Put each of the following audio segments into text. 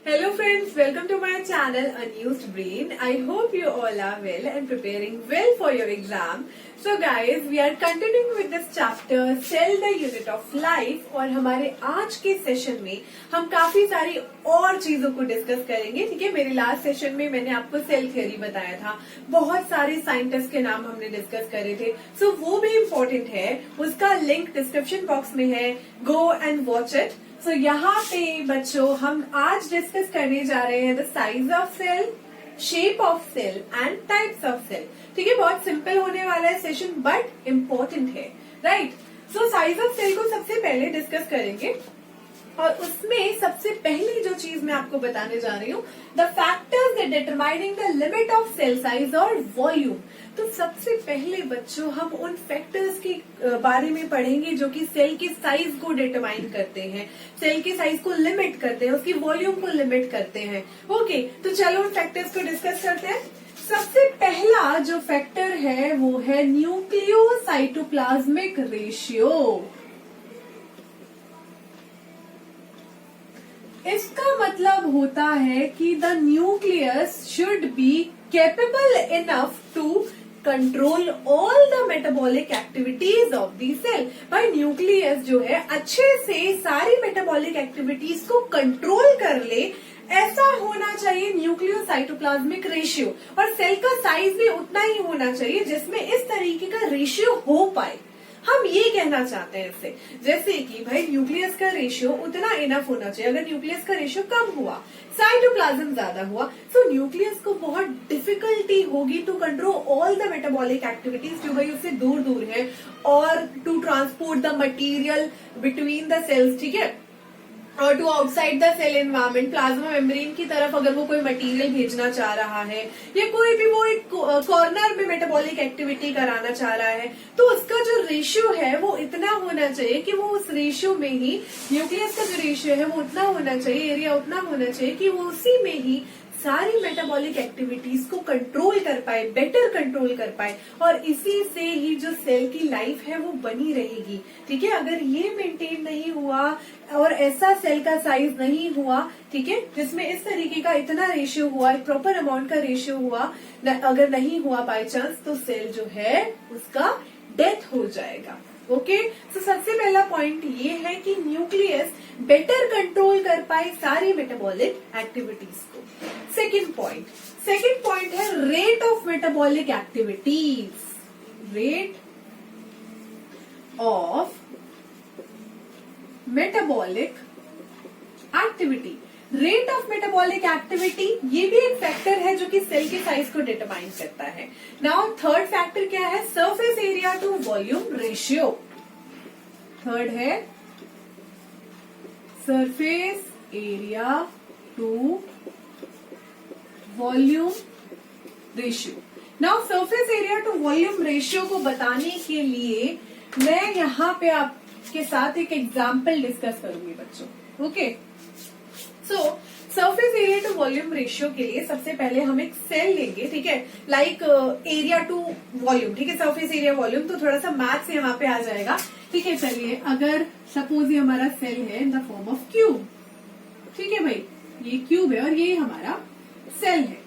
Hello friends, welcome to my channel Unused Brain. I hope you all are well and preparing well for your exam. So guys, we are continuing with this chapter Cell the Unit of Life और हमारे आज के session में हम काफी सारी और चीजों को डिस्कस करेंगे। ठीक है, मेरे लास्ट सेशन में मैंने आपको सेल थ्योरी बताया था, बहुत सारे साइंटिस्ट के नाम हमने डिस्कस करे थे। सो वो भी इम्पोर्टेंट है, उसका लिंक डिस्क्रिप्शन बॉक्स में है, गो एंड वॉच इट। सो यहाँ पे बच्चों हम आज डिस्कस करने जा रहे हैं the size of cell, shape of cell and types of cell. ठीक है, बहुत सिंपल होने वाला है सेशन बट इम्पोर्टेंट है, right. So size of cell को सबसे पहले डिस्कस करेंगे और उसमें सबसे पहली जो चीज मैं आपको बताने जा रही हूँ, the factors that determining the limit of cell size और वॉल्यूम। तो सबसे पहले बच्चों हम उन फैक्टर्स के बारे में पढ़ेंगे जो कि सेल के साइज को डिटरमाइन करते हैं, सेल के साइज को लिमिट करते हैं, उसकी वॉल्यूम को लिमिट करते हैं। ओके, तो चलो उन फैक्टर्स को डिस्कस करते हैं। सबसे पहला जो फैक्टर है वो है न्यूक्लियोसाइटोप्लाज्मिक रेशियो। इसका मतलब होता है कि the nucleus should be capable enough to control all the metabolic activities of the cell. भाई न्यूक्लियस जो है अच्छे से सारी मेटाबॉलिक एक्टिविटीज को कंट्रोल कर ले, ऐसा होना चाहिए न्यूक्लियोसाइटोप्लाज्मिक रेशियो। और सेल का साइज भी उतना ही होना चाहिए जिसमें इस तरीके का रेशियो हो पाए। हम ये कहना चाहते हैं इससे, जैसे कि भाई न्यूक्लियस का रेशियो उतना इनफ होना चाहिए। अगर न्यूक्लियस का रेशियो कम हुआ, साइटोप्लाज्म ज्यादा हुआ, तो न्यूक्लियस को बहुत डिफिकल्टी होगी to control all the metabolic activities जो भाई उससे दूर दूर है, और to transport the material between the cells. ठीक है, और to outside the cell environment, plasma membrane की तरफ अगर वो कोई मटेरियल भेजना चाह रहा है या कोई भी वो एक कॉर्नर में मेटाबॉलिक एक्टिविटी कराना चाह रहा है, तो उसका जो रेशियो है वो इतना होना चाहिए कि वो उस रेशियो में ही, न्यूक्लियस का जो रेशियो है वो उतना होना चाहिए, एरिया उतना होना चाहिए कि वो उसी में ही सारी मेटाबॉलिक एक्टिविटीज को कंट्रोल कर पाए, बेटर कंट्रोल कर पाए, और इसी से ही जो सेल की लाइफ है वो बनी रहेगी। ठीक है, अगर ये मेंटेन नहीं हुआ और ऐसा सेल का साइज नहीं हुआ, ठीक है, जिसमें इस तरीके का इतना रेशियो हुआ, एक प्रॉपर अमाउंट का रेशियो हुआ, अगर नहीं हुआ बाय चांस, तो सेल जो है उसका डेथ हो जाएगा। ओके, तो सबसे पहला पॉइंट ये है कि न्यूक्लियस बेटर कंट्रोल कर पाए सारी मेटाबॉलिक एक्टिविटीज को। सेकंड पॉइंट है rate of metabolic activities. Rate of metabolic activity, rate of metabolic activity ये भी एक फैक्टर है जो कि सेल के साइज को डिटरमाइन करता है। नाउ थर्ड फैक्टर क्या है? Surface area to volume ratio. Third है surface area to volume ratio. Now surface area to volume ratio को बताने के लिए मैं यहाँ पे आपके साथ एक एग्जाम्पल डिस्कस करूंगी बच्चों। Okay, so surface area to volume ratio के लिए सबसे पहले हम एक सेल लेंगे। ठीक है, लाइक एरिया टू वॉल्यूम। ठीक है, सरफेस एरिया वॉल्यूम, तो थोड़ा सा मैथ्स यहाँ पे आ जाएगा। ठीक है, चलिए, अगर सपोज ये हमारा सेल है in the form of cube. ठीक है भाई, ये क्यूब है और ये हमारा सेल है।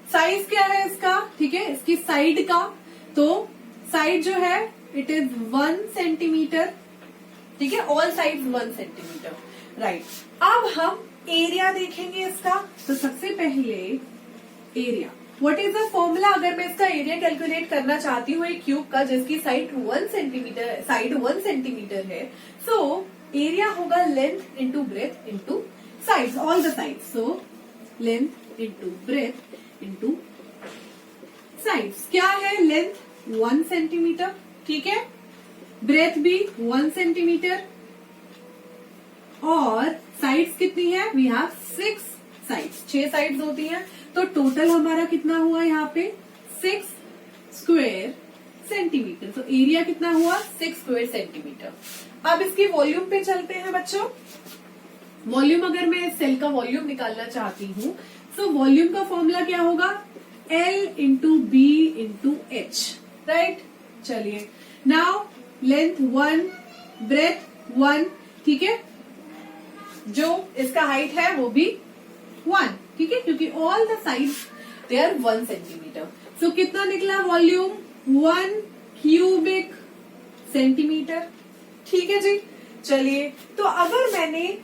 साइज क्या है इसका? ठीक है, इसकी साइड का, तो साइड जो है इट इज 1 सेंटीमीटर। ठीक है, ऑल साइड्स 1 सेंटीमीटर, राइट। अब हम एरिया देखेंगे इसका, तो सबसे पहले area, what is the formula? अगर मैं इसका एरिया कैलकुलेट करना चाहती हूँ एक क्यूब का जिसकी साइड 1 सेंटीमीटर, साइड 1 सेंटीमीटर है, सो एरिया होगा length into breadth into sides, all the sides. So length into breadth into sides. क्या है? लेंथ 1 सेंटीमीटर, ठीक है, ब्रेथ भी 1 सेंटीमीटर, और साइड्स कितनी है? वी हैव 6 साइड्स, 6 साइड्स होती हैं, तो टोटल हमारा कितना हुआ यहाँ पे? 6 स्क्वायर सेंटीमीटर। तो एरिया कितना हुआ? 6 स्क्वायर सेंटीमीटर। अब इसकी वॉल्यूम पे चलते हैं बच्चों। वॉल्यूम, अगर मैं सेल का वॉल्यूम निकालना चाहती हूँ, तो वॉल्यूम का फॉर्मूला क्या होगा? L into B into H, right. चलिए, नाउ लेंथ 1, ब्रेथ 1, ठीक है, जो इसका हाइट है वो भी 1, ठीक है, क्योंकि all the sides they are 1 centimetre. So कितना निकला वॉल्यूम? 1 क्यूबिक सेंटीमीटर, ठीक है जी। चलिए, तो अगर मैंने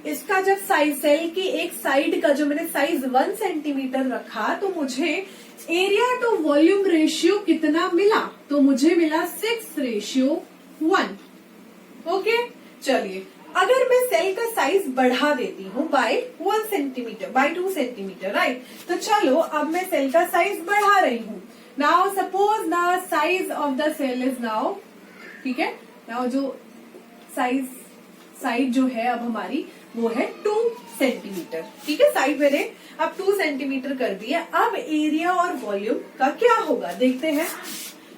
इसका जब साइज, सेल की एक साइड का जो मैंने साइज 1 सेंटीमीटर रखा, तो मुझे एरिया टू वॉल्यूम रेशियो कितना मिला? तो मुझे मिला 6:1। ओके, चलिए, अगर मैं सेल का साइज बढ़ा देती हूँ by 1 centimetre, by 2 centimetre, right? तो चलो, अब मैं सेल का साइज बढ़ा रही हूँ। Now suppose the size of the cell is now, ठीक है, नाउ जो साइड जो है अब हमारी वो है 2 सेंटीमीटर, ठीक है। साइड मैंने अब 2 सेंटीमीटर कर दिया। अब एरिया और वॉल्यूम का क्या होगा देखते हैं।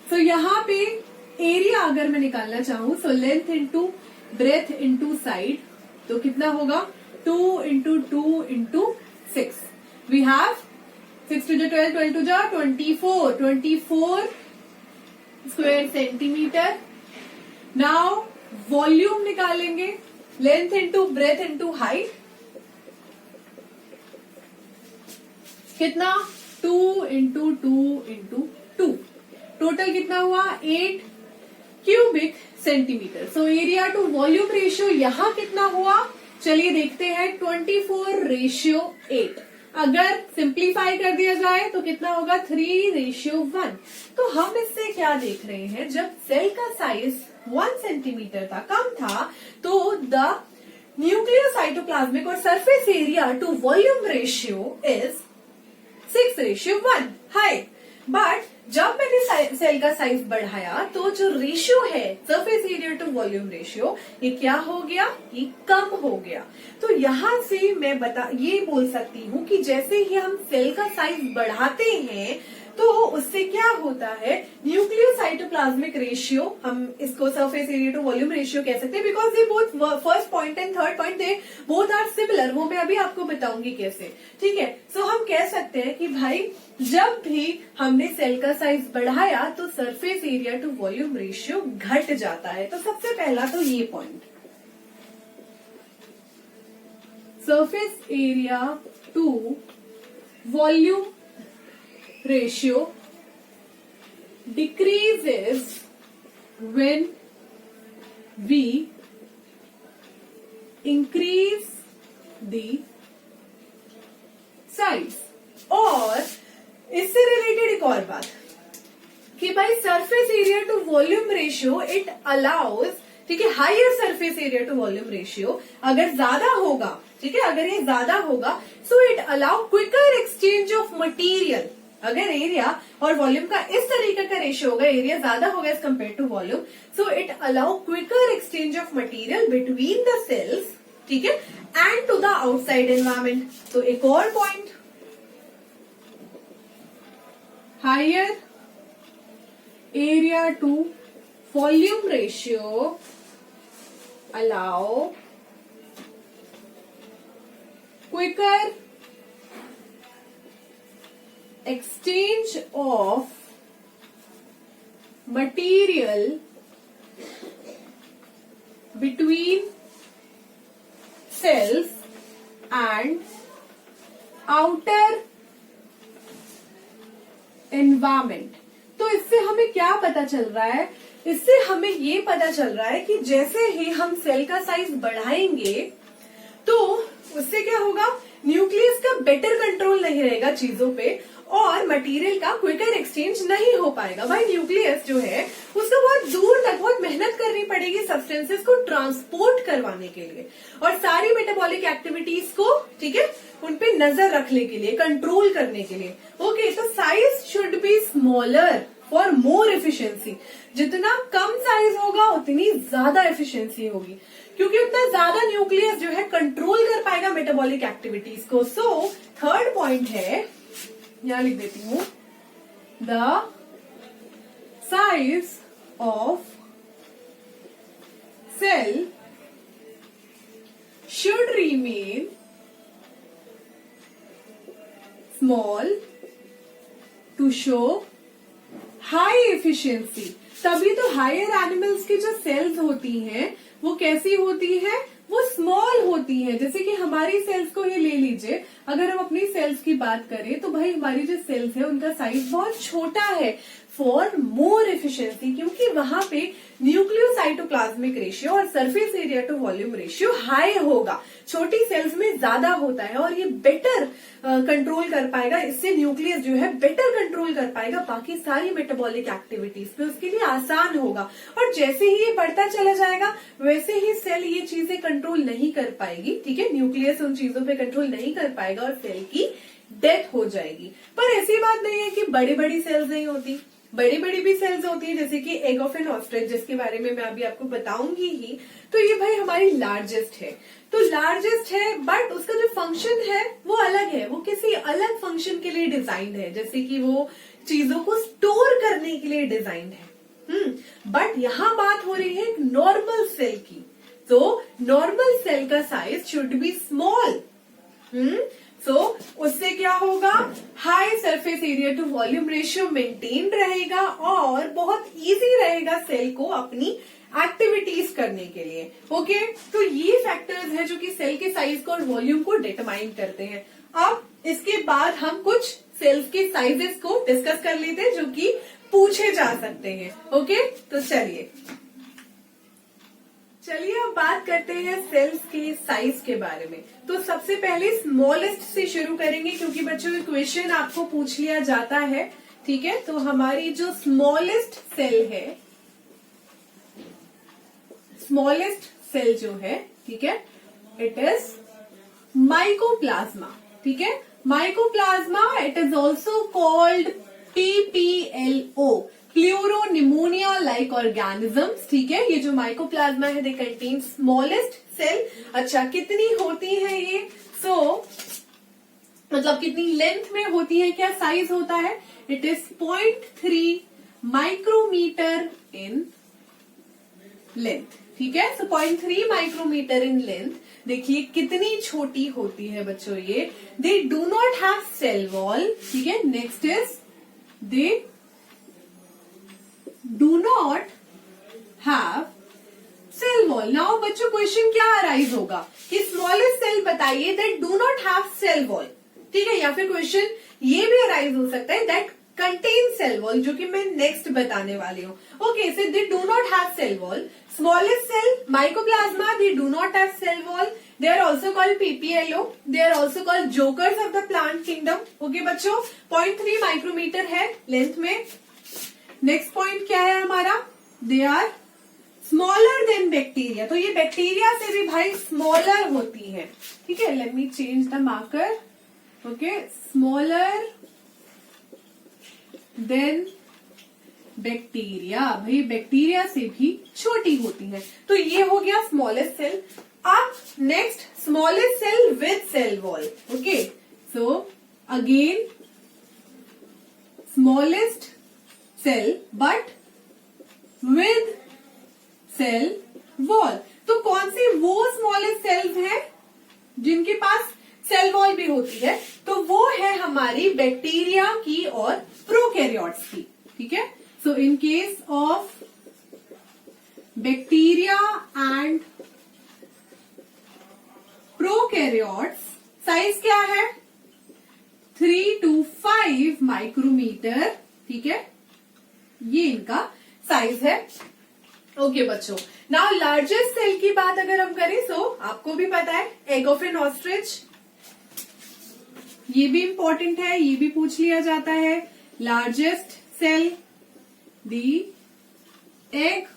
तो यहाँ पे एरिया अगर मैं निकालना चाहूँ, so length into breadth into side, तो कितना होगा? 2 into 2 into 6। We have 6 to 12, 12 to 24 square centimetre. Now volume निकालेंगे, length into breadth into height, कितना? 2 इंटू 2 इंटू 2, टोटल कितना हुआ? 8 cubic centimetre. So area to volume ratio यहाँ कितना हुआ? चलिए देखते हैं, 24:8। अगर सिंप्लीफाई कर दिया जाए तो कितना होगा? 3:1। तो हम इससे क्या देख रहे हैं, जब सेल का साइज 1 सेंटीमीटर था, कम था, तो द न्यूक्लियर साइटोप्लाज्मिक और surface area to volume ratio is 6:1 high. But जब मैंने सेल का साइज बढ़ाया तो जो रेशियो है surface area to volume ratio, ये क्या हो गया? ये कम हो गया। तो यहां से मैं ये बोल सकती हूँ कि जैसे ही हम सेल का साइज बढ़ाते हैं तो उससे क्या होता है, न्यूक्लियर साइटोप्लाज्मिक रेशियो, हम इसको surface area to volume ratio कह सकते हैं, बिकॉज ये both first point and third point they both are similar. वो मैं अभी आपको बताऊंगी कैसे, ठीक है। सो हम कह सकते हैं कि भाई जब भी हमने सेल का साइज बढ़ाया तो surface area to volume ratio घट जाता है। तो सबसे पहला तो ये point, surface area to volume ratio decreases when we increase the size। और इससे रिलेटेड एक और बात कि भाई surface area to volume ratio it allows, ठीक है, higher surface area to volume ratio अगर ज्यादा होगा, ठीक है, अगर ये ज्यादा होगा, so it allow quicker exchange of material. अगर एरिया और वॉल्यूम का इस तरीके का रेशियो होगा, एरिया ज्यादा होगा as compare to volume, so it allow quicker exchange of material between the cells, ठीक है, and to the outside environment. तो एक और point, higher area to volume ratio allow quicker exchange of material between cells and outer environment। तो इससे हमें क्या पता चल रहा है? इससे हमें ये पता चल रहा है कि जैसे ही हम सेल का साइज बढ़ाएंगे तो उससे क्या होगा, न्यूक्लियस का बेटर कंट्रोल नहीं रहेगा चीजों पे और मटेरियल का क्विकर एक्सचेंज नहीं हो पाएगा। भाई न्यूक्लियस जो है उसको बहुत दूर तक बहुत मेहनत करनी पड़ेगी सब्सटेंसेस को ट्रांसपोर्ट करवाने के लिए और सारी मेटाबॉलिक एक्टिविटीज को, ठीक है, उनपे नजर रखने के लिए, कंट्रोल करने के लिए। ओके, तो size should be smaller for more efficiency. जितना कम साइज होगा उतनी ज्यादा एफिशिएंसी होगी, क्योंकि उतना ज्यादा न्यूक्लियस जो है कंट्रोल कर पाएगा मेटाबॉलिक एक्टिविटीज को। सो थर्ड पॉइंट है, यहां लिख देती हूं, the size of cell should remain small to show high efficiency. तभी तो हायर एनिमल्स की जो सेल्स होती हैं वो कैसी होती है, वो स्मॉल होती है। जैसे कि हमारी सेल्स को ये ले लीजिए, अगर हम अपनी सेल्स की बात करें तो भाई हमारी जो सेल्स है उनका साइज बहुत छोटा है फॉर मोर एफिशिएंसी, क्योंकि वहां पे न्यूक्लियोसाइटोप्लाज्मिक रेशियो और surface area to volume ratio high होगा। छोटी सेल्स में ज्यादा होता है और ये बेटर कंट्रोल कर पाएगा, इससे न्यूक्लियस जो है बेटर कंट्रोल कर पाएगा बाकी सारी मेटाबॉलिक एक्टिविटीज पे, उसके लिए आसान होगा। और जैसे ही ये बढ़ता चला जाएगा वैसे ही सेल ये चीजें कंट्रोल नहीं कर पाएगी, ठीक है, न्यूक्लियस उन चीजों पे कंट्रोल नहीं कर पाएगा और सेल की डेथ हो जाएगी। पर ऐसी बात नहीं है कि बड़ी बड़ी सेल्स नहीं होती, बड़ी बड़ी भी सेल्स होती है, जैसे कि एग ऑफ एन ऑस्ट्रिच, जिसके बारे में मैं अभी आपको बताऊंगी ही। तो ये भाई हमारी लार्जेस्ट है, तो लार्जेस्ट है बट उसका जो फंक्शन है वो अलग है, वो किसी अलग फंक्शन के लिए डिजाइंड है, जैसे कि वो चीजों को स्टोर करने के लिए डिजाइंड है। बट यहाँ बात हो रही है एक नॉर्मल सेल की, तो नॉर्मल सेल का size should be small. So उससे क्या होगा, high surface area to volume ratio maintain रहेगा और बहुत इजी रहेगा सेल को अपनी एक्टिविटीज करने के लिए। ओके, तो ये फैक्टर्स है जो कि सेल के साइज को और वॉल्यूम को डिटरमाइन करते हैं। अब इसके बाद हम कुछ सेल्स के साइजेस को डिस्कस कर लेते हैं जो कि पूछे जा सकते हैं। ओके, तो चलिए अब बात करते हैं सेल्स के साइज के बारे में। तो सबसे पहले स्मॉलेस्ट से शुरू करेंगे, क्योंकि बच्चों ये क्वेश्चन आपको पूछ लिया जाता है, ठीक है। तो हमारी जो स्मॉलेस्ट सेल है, स्मॉलेस्ट सेल जो है, ठीक है, इट इज माइकोप्लाज्मा, ठीक है। Mycoplasma, it is also called PPLO, pleuropneumonia like organisms, ठीक है। ये जो माइकोप्लाज्मा है दे कंटेन स्मॉलेस्ट सेल। अच्छा, कितनी होती है ये? मतलब कितनी लेंथ में होती है, क्या साइज होता है? It is 0.3 micrometre in length, ठीक है। So 0.3 micrometre in length. देखिए कितनी छोटी होती है बच्चों ये। They do not have cell wall, ठीक है। Next is they do not have cell wall. Now बच्चों क्वेश्चन क्या अराइज होगा कि स्मॉलेस्ट सेल बताइए that do not have cell wall, ठीक है। या फिर क्वेश्चन ये भी अराइज हो सकता है that contain cell wall, जो कि मैं नेक्स्ट बताने वाली हूँ। Okay, so they do not have cell wall. Smallest cell mycoplasma, they do not have cell wall. They are also called PPLO. They are also called jokers of the plant kingdom. Okay बच्चों, 0.3 micrometer है length में। Next point क्या है हमारा? They are smaller than bacteria, तो ये bacteria से भी भाई स्मॉलर होती है, ठीक है। Let me change the marker. Okay, smaller than bacteria, भाई बैक्टीरिया से भी छोटी होती है। तो ये हो गया स्मॉलेस्ट सेल। अब next smallest cell with cell wall. Okay, so again smallest cell but with cell wall. तो कौन सी वो स्मॉलेस्ट सेल्स हैं जिनके पास सेल वॉल भी होती है? तो वो है हमारी बैक्टीरिया की और प्रोकैरियोट्स की, ठीक है। So in case of bacteria and prokaryotes size क्या है? 3 to 5 माइक्रोमीटर, ठीक है, ये इनका साइज है। ओके बच्चों, नाउ लार्जेस्ट सेल की बात अगर हम करें, सो आपको भी पता है एग ऑफ एन ऑस्ट्रिच, ये भी इंपॉर्टेंट है, ये भी पूछ लिया जाता है। Largest cell, the egg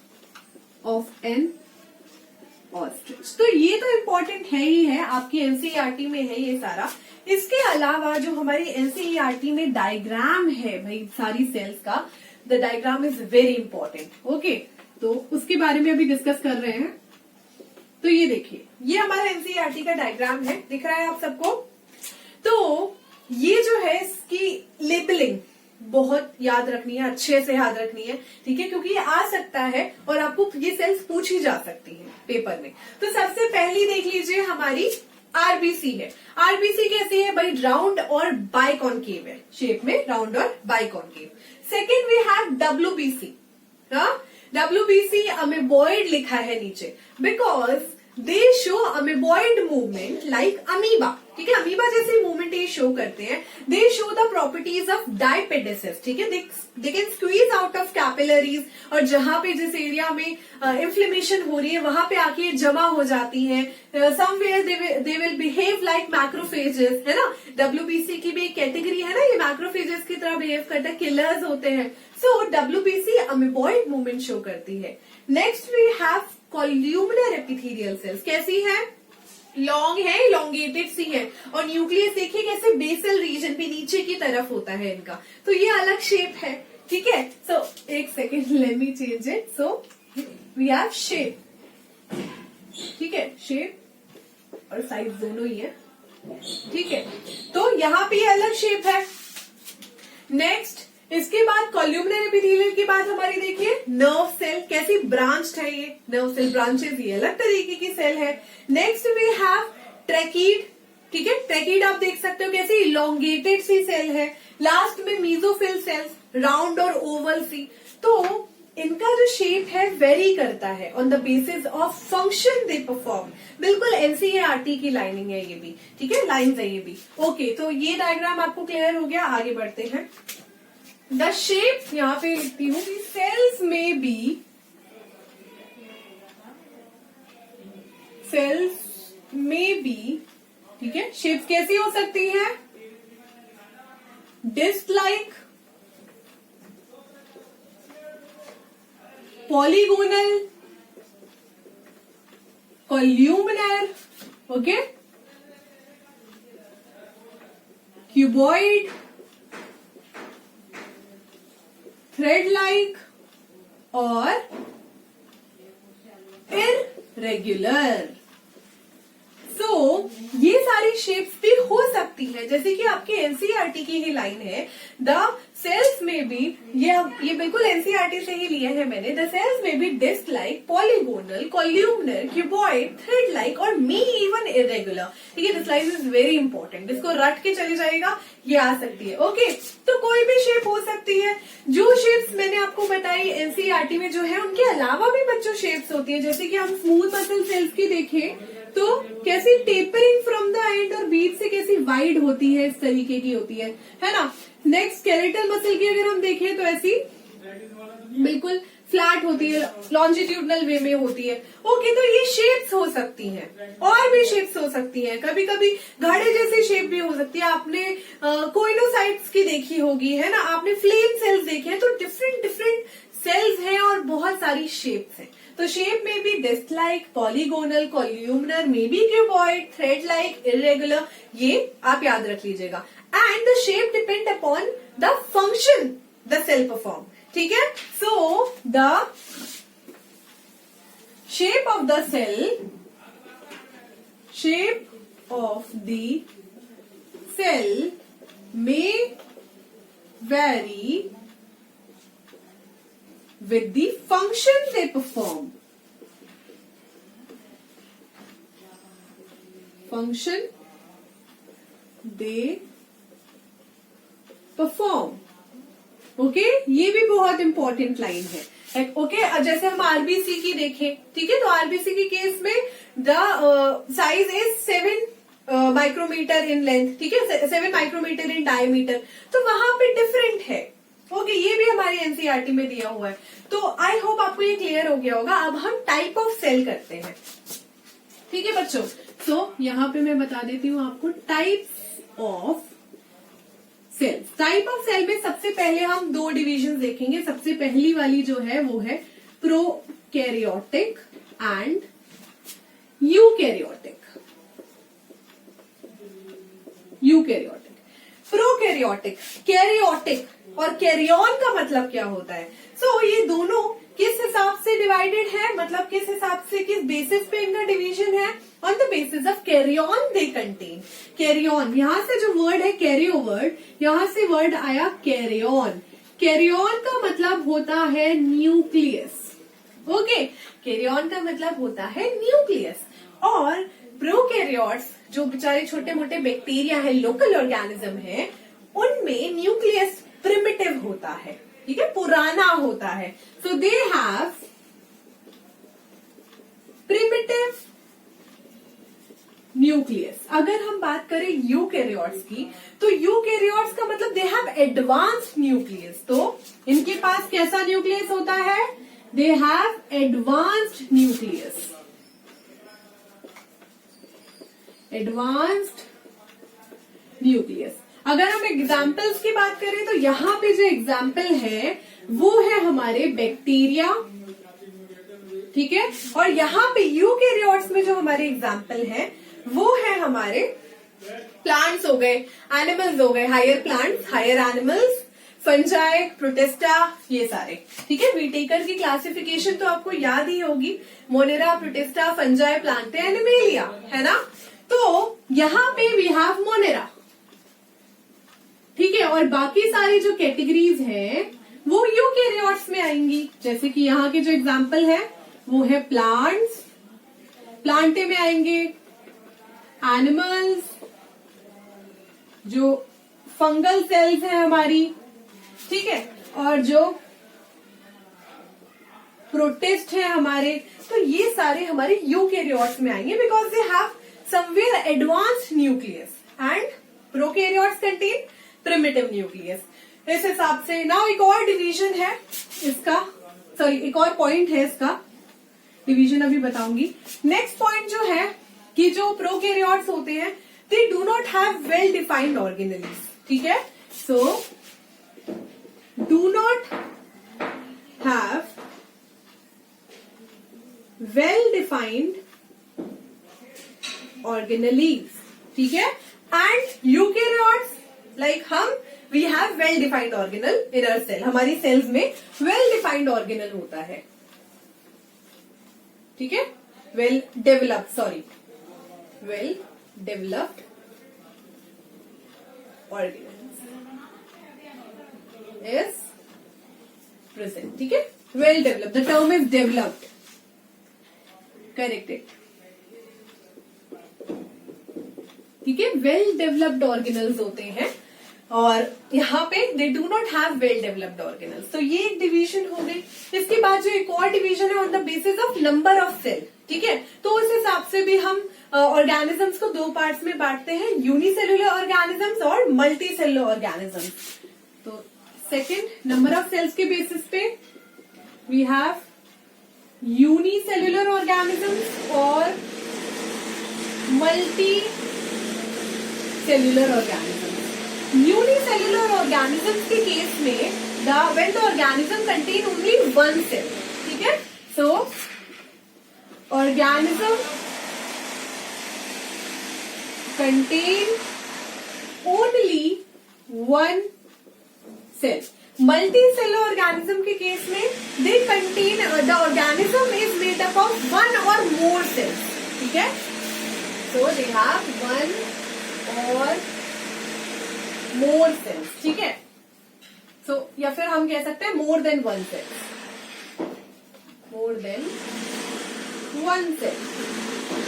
of an ostrich, तो ये तो इंपॉर्टेंट है ही है, आपकी एनसीईआरटी में है ये सारा। इसके अलावा जो हमारी एनसीईआरटी में डायग्राम है भाई सारी सेल्स का, the diagram is very important. Okay, तो उसके बारे में अभी डिस्कस कर रहे हैं। तो ये देखिए, ये हमारा एनसीईआरटी का डायग्राम है, दिख रहा है आप सबको? तो ये जो है इसकी लेबलिंग बहुत याद रखनी है, अच्छे से याद रखनी है, ठीक है, क्योंकि ये आ सकता है और आपको ये सेल्स पूछी जा सकती है पेपर में। तो सबसे पहली देख लीजिए हमारी आरबीसी है। आरबीसी कैसी है भाई? राउंड और बाइकॉनकेव है, शेप में राउंड और biconcave. Second we have WBC. WBC amoeboid लिखा है नीचे, because they show amoeboid movement like amoeba, ठीक है, अमीबा जैसी मूवमेंट ये शो करते हैं. They show the properties of diapedesis, ठीक है, they can squeeze out of capillaries, और जहां पे जिस एरिया में इन्फ्लेमेशन हो रही है वहां पे आके जमा हो जाती है. Somewhere they will behave like macrophages, है ना. डब्ल्यूबीसी की भी एक कैटेगरी है ना, ये मैक्रोफेजेस की तरह बिहेव करता है, किलर्स होते हैं. So WBC amoeboid movement show करती है. Next we have columnar epithelial cells. कैसी है? लॉन्ग है, इलोंगेटेड सी है, और न्यूक्लियस देखिए कैसे बेसल रीजन पे नीचे की तरफ होता है इनका. तो ये अलग शेप है, ठीक है. सो एक second, let me change it. So we have shape, ठीक है, शेप और साइज दोनों ही है, ठीक है. तो यहाँ पे अलग शेप है. नेक्स्ट इसके बाद कॉल्यूमिनर एपिथेलियल के बाद हमारी देखिए नर्व सेल. कैसी ब्रांच्ड है ये नर्व सेल, ब्रांचेस, ये अलग तरीके की सेल है. नेक्स्ट वी हैव ट्रैकीड, ठीक है. ट्रैकीड आप देख सकते हो कैसी इलोंगेटेड सी सेल है. लास्ट में मीजोफिल सेल्स, राउंड और ओवल सी. तो इनका जो शेप है वेरी करता है on the basis of function they perform. बिल्कुल एनसीईआरटी की लाइनिंग है ये भी, ठीक है, लाइन्स है ये भी. ओके, तो ये डायग्राम आपको क्लियर हो गया. आगे बढ़ते हैं. द शेप, यहां पे लिखती हूँ कि सेल्स में बी, ठीक है, शेप कैसी हो सकती है? Disc like, polygonal, columnar, okay, cuboid, thread like और इररेगुलर. सो ये सारी शेप्स भी हो सकती है, जैसे कि आपके एनसीईआरटी की ही लाइन है. द सेल्स में भी, ये बिल्कुल एनसीईआरटी से ही लिए हैं मैंने. द सेल्स में भी disc like, polygonal, columnar, cuboid, thread like और मे इवन इररेगुलर. ठीक है, this line is very important. इसको रट के चले जाएगा, ये आ सकती है. ओके, तो कोई भी शेप हो सकती है. जो शेप्स मैंने आपको बताई एनसीईआरटी में जो है, उनके अलावा भी बच्चों शेप्स होती है. जैसे कि हम स्मूथ मसल सेल्स की देखें तो कैसी टेपरिंग फ्रॉम द एंड और बीच से कैसी वाइड होती है, इस तरीके की होती है ना. नेक्स्ट स्केलेटल मसल की अगर हम देखें तो ऐसी बिल्कुल फ्लैट होती है, लॉन्जिट्यूडनल वे में होती है. ओके, तो ये शेप्स हो सकती हैं, और भी शेप्स हो सकती हैं. कभी कभी घड़े जैसी शेप भी हो सकती है. आपने कोइनोसाइट्स की देखी होगी, है ना, आपने फ्लेम सेल्स देखे हैं. तो डिफरेंट सेल्स हैं और बहुत सारी शेप्स हैं. तो शेप में भी disc like, polygonal, columnar, may be cuboid, thread like, irregular, ये आप याद रख लीजिएगा. And the shape depend upon the function the cell perform. ठीक है, so the shape of the cell, shape of the cell may vary with the function they perform. Function they perform. Okay, ये भी बहुत important line है. Okay, जैसे हम RBC की देखें, ठीक है, तो आरबीसी के केस में the size is 7 micrometre in length, ठीक है, 7 माइक्रोमीटर इन डायमीटर. तो वहां पे डिफरेंट है. ओके, ये भी हमारी एनसीईआरटी में दिया हुआ है. तो आई होप आपको ये क्लियर हो गया होगा. अब हम टाइप ऑफ सेल करते हैं. ठीक है बच्चों, सो यहाँ पे मैं बता देती हूँ आपको types of cells. Type of cell में सबसे पहले हम 2 डिविजन देखेंगे. सबसे पहली वाली जो है वो है prokaryotic and eukaryotic. Prokaryotic, karyotic और कैरियन का मतलब क्या होता है? ये दोनों किस हिसाब से डिवाइडेड है, मतलब किस हिसाब से, किस बेसिस पे इनका डिवीजन है? On the basis of karyon they contain. Karyon, यहां से जो वर्ड है कैरियो वर्ड, यहां से वर्ड आया कैरियन. कैरियन का मतलब होता है न्यूक्लियस. ओके, कैरियन का मतलब होता है न्यूक्लियस. और प्रोकैरियोट्स जो बेचारे छोटे मोटे बैक्टीरिया है, लोकल ऑर्गेनिज्म है, उनमें न्यूक्लियस प्रिमिटिव होता है, ठीक है, पुराना होता है. सो दे हैव प्रिमिटिव न्यूक्लियस। अगर हम बात करें यूकैरियोट्स की, तो यूकैरियोट्स का मतलब दे हैव एडवांस्ड न्यूक्लियस। तो इनके पास कैसा न्यूक्लियस होता है? They have advanced nucleus. Advanced nucleus. अगर हम एग्जाम्पल्स की बात करें तो यहाँ पे जो एग्जाम्पल है वो है हमारे बैक्टीरिया, ठीक है। और यहाँ पे यूकैरियोट्स में जो हमारे एग्जाम्पल है वो है हमारे प्लांट्स हो गए, एनिमल्स हो गए, higher plants, higher animals, fungi, protista, ये सारे, ठीक है। वीटेकर की क्लासिफिकेशन तो आपको याद ही होगी, Monera, protista, fungi, Plantae, animalia, है ना। तो यहाँ पे वी हैव मोनेरा, ठीक है। और बाकी सारी जो कैटेगरीज हैं वो यूकैरियोट्स में आएंगी। जैसे कि यहाँ के जो एग्जाम्पल है वो है प्लांट्स, प्लांटे में आएंगे, एनिमल्स, जो फंगल सेल्स है हमारी, ठीक है, और जो प्रोटिस्ट है हमारे, तो ये सारे हमारे यूकैरियोट्स में आएंगे because they have somewhere advanced nucleus and prokaryotes contain primitive nucleus. इस हिसाब से नाउ एक और डिवीजन है इसका, सॉरी एक और पॉइंट है इसका, डिवीजन अभी बताऊंगी। नेक्स्ट पॉइंट जो है कि जो प्रोकैरियोट्स होते हैं they do not have well defined organelles, ठीक है। So do not have well defined organelles, ठीक है। एंड यूकैरियोट्स लाइक हम we have well defined organelle in our cell, हमारी सेल्स में वेल डिफाइंड ऑर्गेनल होता है, ठीक है। Well developed, sorry well developed organelles is present, ठीक है। Well developed, the term is developed, corrected, ठीक है। वेल डेवलप्ड ऑर्गेनल्स होते हैं और यहाँ पे दे do not have well developed organelles. तो ये एक डिवीजन हो गई। इसके बाद जो एक और डिवीजन है on the basis of number of cell, ठीक है। तो उस हिसाब से भी हम ऑर्गेनिजम्स को दो पार्ट्स में बांटते हैं, यूनिसेलुलर ऑर्गेनिजम्स और मल्टी सेलुलर ऑर्गेनिजम्स। तो सेकंड नंबर ऑफ सेल्स के बेसिस पे वी हैव यूनिसेलुलर ऑर्गेनिजम्स और multi cellular organism. Unicellular organisms के केस में when the organism contain only one cell, ठीक है। So organism contain only one cell. Multicellular organism के case में they contain the organism is made up of one or more cells, ठीक है। So they have one or more cells, ठीक है। So या फिर हम कह सकते हैं more than one cell, more than one cell.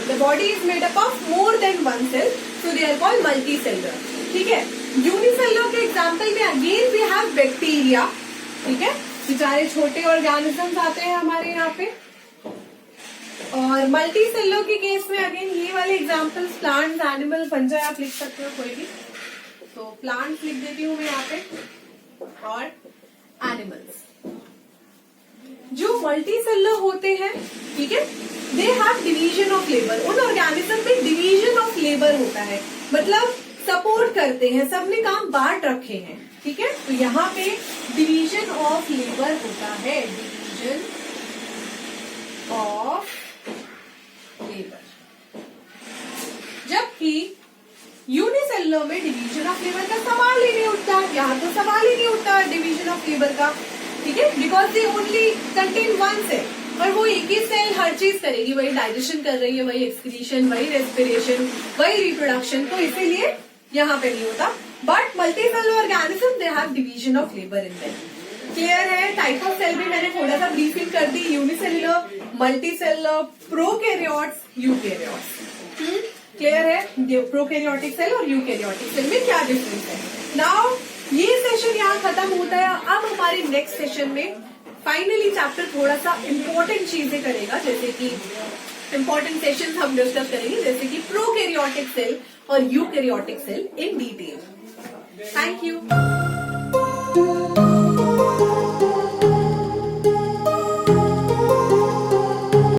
The body is made up of more than one cell, so they are called multicellular, ठीक है। यूनिसेलुलर के एग्जाम्पल में अगेन वी हैव बैक्टीरिया, ठीक है, बेचारे छोटे ऑर्गेनिजम्स आते हैं हमारे यहाँ पे। और मल्टी सेल्युलर के केस में अगेन ये वाले एग्जाम्पल्स प्लांट्स, एनिमल, फंजाई आप लिख सकते हो कोई भी। तो प्लांट्स लिख देती हूँ मैं यहाँ पे और एनिमल्स। जो मल्टी सेल्युलर होते हैं, ठीक है, दे हैव डिवीजन ऑफ लेबर। उन ऑर्गेनिज्म में डिवीजन ऑफ लेबर होता है, मतलब सपोर्ट करते हैं, सबने काम बांट रखे हैं, ठीक है। तो यहाँ पे डिवीजन ऑफ लेबर होता है, डिवीजन ऑफ लेबर। जबकि यूनिसेल्युलर में डिवीजन ऑफ लेबर का सवाल ही नहीं उठता, यहाँ तो सवाल ही नहीं उठता डिवीजन ऑफ लेबर का, ठीक है, because they only contain one cell और वो एक ही सेल हर चीज करेगी, वही डाइजेशन कर रही है, वही एक्सक्रीशन, वही रेस्पिरेशन, वही रिप्रोडक्शन, तो इसीलिए यहाँ पे नहीं होता। But multicellular organism they have division of labour in them. Clear है? टाइप ऑफ सेल भी मैंने थोड़ा सा ब्रीफिंग कर दी, unicellular, multicellular, prokaryotes, eukaryotes. Clear है? प्रोकैरियोटिक सेल और यूकैरियोटिक सेल में क्या डिफरेंस है। नाउ ये सेशन यहाँ खत्म होता है। अब हमारे नेक्स्ट सेशन में फाइनली चैप्टर थोड़ा सा इम्पोर्टेंट चीजें करेगा, जैसे कि इंपॉर्टेंट सेशंस हम डिस्कस करेंगे, जैसे कि प्रोकैरियोटिक सेल और eukaryotic cell in detail. Thank you.